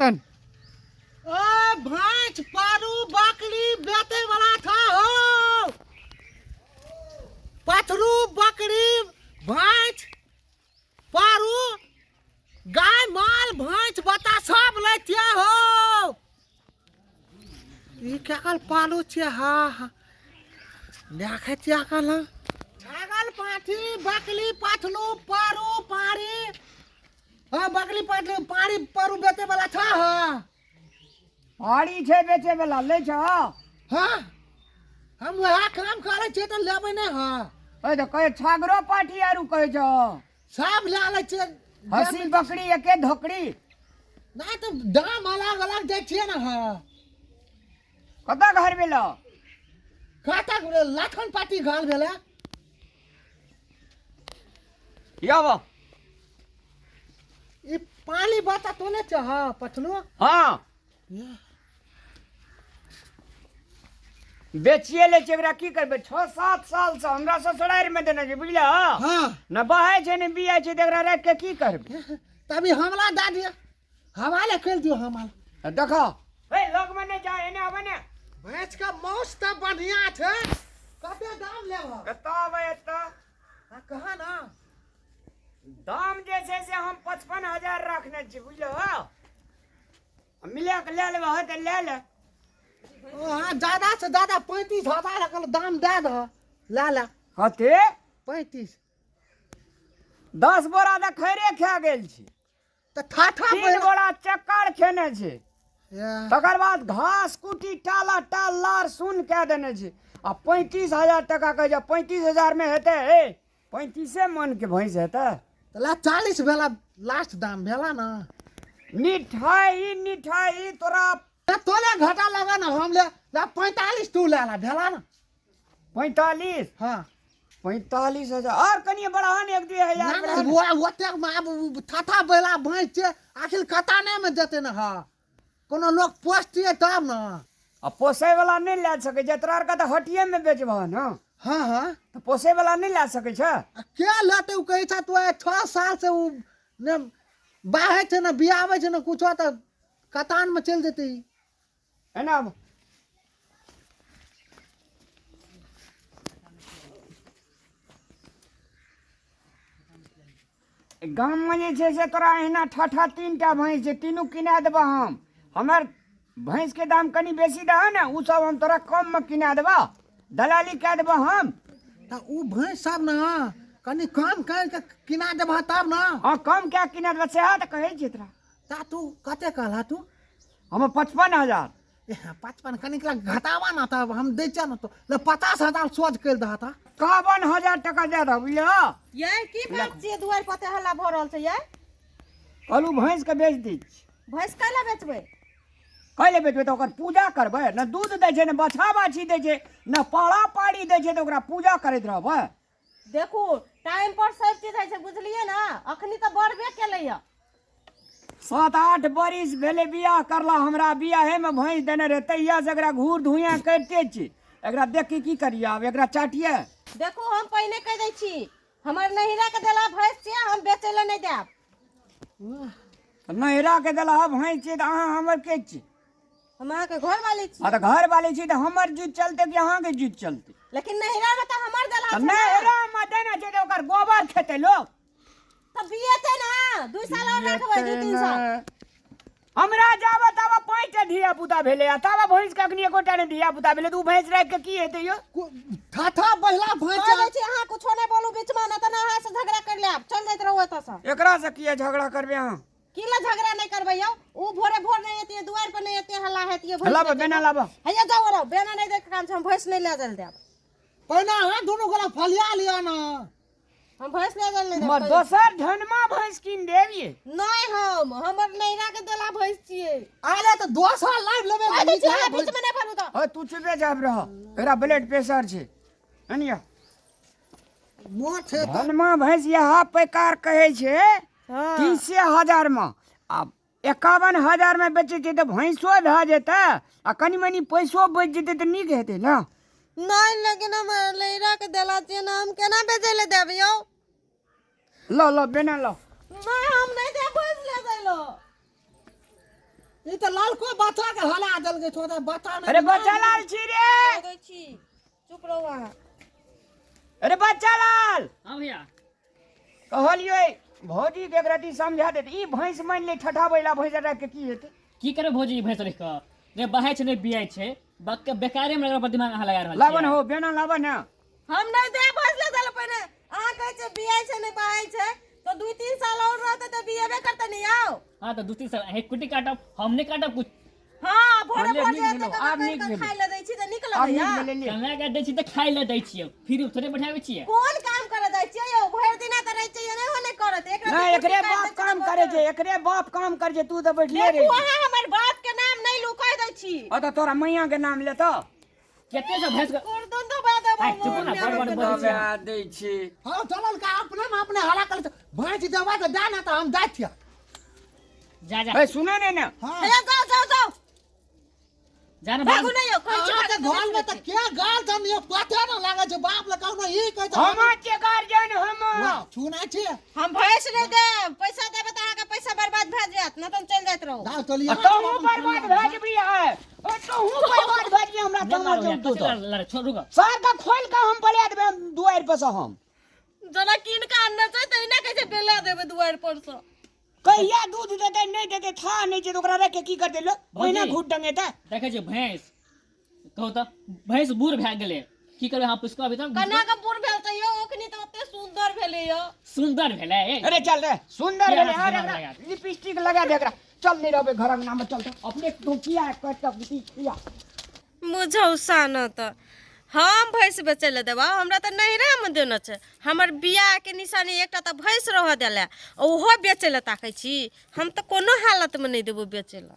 तन भैंस पारू बकरी बेचे वाला था हो। पथरू बकरी भैंस पारू गाय माल भैंस बता सब लेते हो। ये क्या कल पालू छे हाँ देखे क्या कल छागल पाठी बकरी पथलू पारू पारी हाँ बकरी पथलू पारी पारू बेचे वाला था हाँ पाड़ी छे बेचे वाला ले छ हाँ हम वहाँ काम करे छे तो लेबे नहीं हाँ ओए तो कहे छागरो पाठी आरू कहे छ सब ले ले छे हसी बकरी एके धोकड़ी नहीं तो दाम अलग अलग दे छे ना हाँ कता घर भेलो खाता लाखन पाटी घाल भेले याव ये पाली बता तो ने चाह पछलू हां बेचिए ले चेवरा की करबे 6-7 साल से हमरा ससुरार में देने जे बुझला हाँ न बहाय छे न बिया छे देकरा रख के की करबे तभी हमला दा दिया हवाले कर दियो हमाल देखो ए लोग मने जा एने आवे ने भैंस का मौस तो बढ़िया छे कते दाम लेबो कता आवे त कहा ना दाम जैसे से हम 55,000 रखने छी बुझलो मिले के ले लेबो हो त ले ले हाँ ज्यादा से ज्यादा 35,000 का दाम दे दो ला ला कते 35 10 बोरा त खैरे खा गेल छी तो ठाठा 3 बोरा चक्कर खेने छै तकर बाद घास कुटी टाला टाल लार सुन कह देने छै आ 35,000 टका कह जा 35,000 में हेते 35 मन के भैंस हेते ला 40 भेला लास्ट दाम भेला ना मिठाई तोरा तोले घाटा लगा ना हम ले ला 45 तू ले ला भेला ना 45 हाँ 45,000 और कनिए बढ़ान 1-2 ना वो ओते ठाठा बेला भैंस छे आखिर कताने में देते ना हाँ कोनो लोग पोसतिए तब ना आ पोसे वाला नहीं ले सके जतरा का तो हटिए में बेचबह ना हाँ हाँ तो पोसे वाला नहीं ले सके छ क्या लेते उ कहे था तो 6 साल से उ ने बाहे छे ना बियावे छे ना कुछो तो कतान में चल देते है ना गाम में जे छै से तोरा एहिना ठाठा 3टा भैंस छै तीनू किना देबा हम हमर भैंस के दाम कनी बेसी दह ने उ सब हम तोरा कम में किना देबा दलाली कह देबा हम तो उ भैंस सब ना कनी कम कर के किना देबा तब ना हां कम क्या किना देबा से हाथ कहै छै तोरा ता तू कते कहला तू हम 55,000 55 कनी घटावा ना तब हम दे छ ना तो ले 50,000 सोच कर दहा था 51,000 टका दे दब बुझलो ये की बात छियै दुआर पते हल्ला भ रहल छै ये कहलू भैंस के बेच दी भैंस काला बेचबै कैले बेचबै तो ओकर पूजा करबै न दूध दै छै न बछा बाछी दै छै न पाड़ा पाड़ी दै छै तो ओकरा पूजा करैत रहबै देखू टाइम पर सब चीज है छै बुझलिए ना अखनी तो बढ़बे केलै या 7-8 बरिस भेले बियाह करला हमरा बियाहे में भैंस देने रहे तहिया से एकरा घूर धुइयां करते छी एकरा देख के की करिए आब एकरा चाटिए देखू हम पहिने कह दै छी हमर नहिरा के देला भैंस छियै हम बेचै ले नहीं देब नहिरा के देला भैंस छी त अहाँ हमर के छी हम अहाँ के घर वाली छी आ त घर वाली छी त हमर जीत चलते कि अहाँ के जीत चलते लेकिन नहिरा में तो हमर देला छै नहिरा में देना छै त ओकर गोबर खेते लोग तो बियेते ना 2 साल और रखबै 2-3 साल हमरा जाबे ताबे 5 धिया पुता भेले आ ताबे भैंस के अखनी एकोटा ने धिया पुता भेले तू भैंस राख के की हेते यो ठाठा बहिला कह भैंस दै छी अहाँ कुछो नहीं बोलू बीच में ना त ना अहाँ से झगड़ा कर लेब चल जाइत रहू एत से एकरा से किया झगड़ा करबे अहाँ की ला झगड़ा नहीं करबै यौ उ भोरे भोर नहीं एतिए दुआर पर नहीं एतिए हल्ला हेतिए भैंस लाबा बेना लाबा हैया जाओ रहो बेना नहीं देख काम से हम भैंस नहीं ले जल देब पहिना हां दोनों गला फलिया लिया ना हम भैंस ले जल नहीं मर देब दोसर धनमा भैंस किन देबिए नहीं हम हमर नैरा के देला भैंस छिए आले तो 2 साल लाइव लेबे आ दे छी बीच में नहीं भरू तो ओ तू चुपे जाब रह एकरा ब्लड प्रेशर छै अनिया मोट है धनमा भैंस यहाँ पैकार कहे छै हां 30,000 में आ 51,000 में बेचे छै त भैंसो भ जेते आ कनी मनी पैसो बच जेते त नीक हेते ना नहीं लेकिन हम नैरा के देला छिए ना हम केना बेचे ले देब यौ लो लो बेना लो नहीं हम नहीं दे भैंस ले जाइलो ई तो लड़को बच्चा के हला देल के छोटा बच्चा में अरे बच्चा लाल छी रे, कह दै छी चुप रहो अहाँ। अरे बच्चा लाल हाँ भैया कहलियो भौजी के एक रति समझा देते। ई भैंस मान ले ठठाबैला भैंस राख के की हेतै? की करे भौजी भैंस रख के रे बहाय छै ने बियाय छै बक के बेकारे में लगा दिमाग अहाँ लगा रहल लावन हो बेना लावन है। हम नहीं दे भैंस ले दल पहिने अहाँ कहै छै बियाह छै नहीं बहाय छै तो 2-3 साल और रहते तो बियाहबे करते नहीं आओ। हां तो दूसरी साल हे कुटी काटब हम नहीं काटब कुछ हाँ भोरे भले भोरे नीक तो भेलौ, आब नीक भेलौ। खाइ ले दै छी तो निकल आब भैया। नीक भेलै ले। कमा के दै छी त खाइ ले दै छियै फिर थोड़े बैठाबै छियै। कोन काम करे दै छियै यौ भरि दिना त रहै छै नहीं होने करत एक नहीं एकरे बाप काम करे छै, एकरे बाप काम करे छै, तू तो बैठले रे। देखू अहाँ हमर बाप के नाम नहीं लू कह दै छी। अ तो तोरा मैया के नाम ले तो केते से भैंस के कुर्दन तो बात आइ चुप ना बड़ बड़ बोलै छै। दै छी। हां चलल का अपने में अपने हला कर भैंस देवा तो जाना तो हम जात छिया। जा जा ए सुनो ने ना, हां भैया जाओ जाओ जाओ जा ना भागू नहीं हो कोई अहाँ के घर में तो क्या गाल तन ये पता न लागे छै बाप ले कहू ई कहै छै हम के गार्जियन हम वाह सुनै छी हम भैंस नहीं दे पैसा देबे त अहाँ के पैसा बर्बाद भ जात न त चल जात रहो। दाव चलिए तो हूं बर्बाद भेज भी है। ओ तो हूं बर्बाद भेज भी हमरा जा तो मारो मत तू तो लड़ छोड़ रुक सर का खोल के हम पलिया देबे दुआर पर से हम जना किन का अन्न छै त इना कैसे बेला देबे दुआर पर से। कहिया दूध देते नहीं देते था नहीं जे ओकरा रख के की करते लो ओहिना घुट डंगेता। देखे छै भैंस कहू त भैंस बूढ़ भए गेलै की करबै हम पुष्को अभी तक कन्या का पूर भेल त यो ओखनी त ओते सुंदर भेले यो। सुंदर भेलै अरे चल रे सुंदर क्या भेले हाथ अरे दिमाग लगा दे। लिपस्टिक लगा दे एकरा चल नहीं रहबे घर अंगना में चल तो अपने तू किया कट तक किया मुझौसा न त हम भैंस बेचे ले देबा हमरा त नहिरा में देना छै। हमर बियाह के निशानी एकटा त भैंस रह देले ओहो बेचे ले ताकै छी हम त कोनो हालत में नहीं देबो बेचे ले।